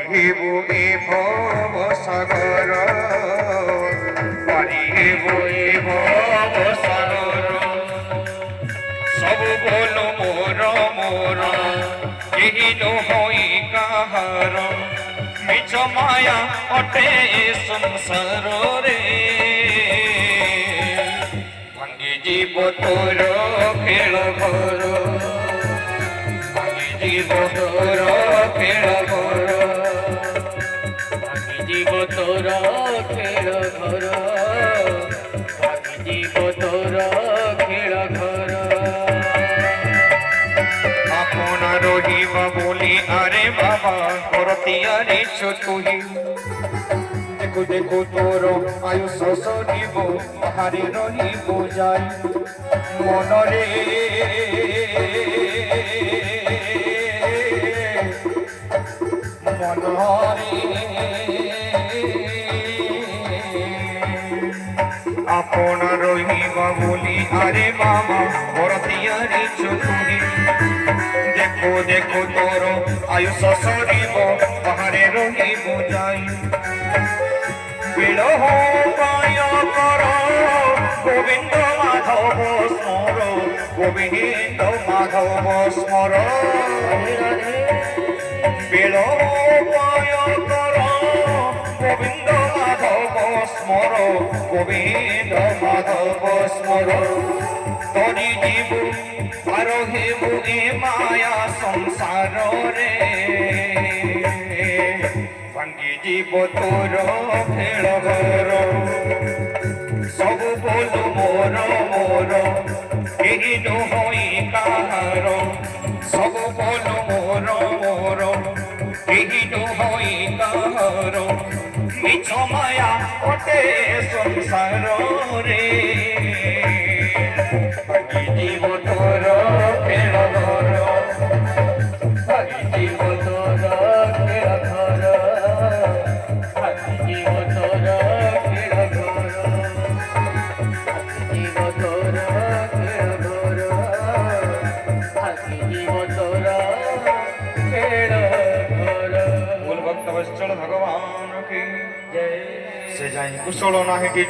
পারিবু এ ভব সাগর পারিবু এ ভব সাগর সবু বল মোর মোর কেহি নহই কাহার মিছ মায়া অটে সংসার রে ভাঙ্গি জীব তোর খেল ঘর ভাঙ্গি জীব তোর খেল ঘর ভাঙ্গি জীব তোর খেল ঘর ভাঙ্গি জীব তোর খেল ঘর আপনা রহিবা বলি আরে বাবা করতি আরে তুহি দেখো দেখো তোর আয়ুষ সরিব বাহারে রহিব যাই মনরে মনরে আপনা রহিবা বলি আরে বাবা করতি আরে তুহি দেখো দেখো তোর আয়ুষ সরিব বাহারে রহিব যাই বিলহ প্রায় কর গোবিন্দ মাধব স্মর গোবিন্দ মাধব স্মর বিলহ প্রায় কর গোবিন্দ মাধব স্মর গোবিন্দ মাধব স্মর তরি জীব আর হেবু এ মায়া সংসার রে ভাঙ্গি জীব তোর খেল ঘর সবু বল মোর মোর কেহি নহই কাহার সবু বল মোর মোর কেহি নহই কাহার মিছ মায়া অটে সংসার রে ভাঙ্গি জীব তোর খেল ঘর ভাঙ্গি জীব তোর খেল ঘর ভাঙ্গি জীব তোর খেল ঘর ভাঙ্গি জীব তোর খেল ঘর ভাঙ্গি জীব তোর খেল ঘর बोल भक्त वत्सल भगवान की जय से जाई कुशल नाही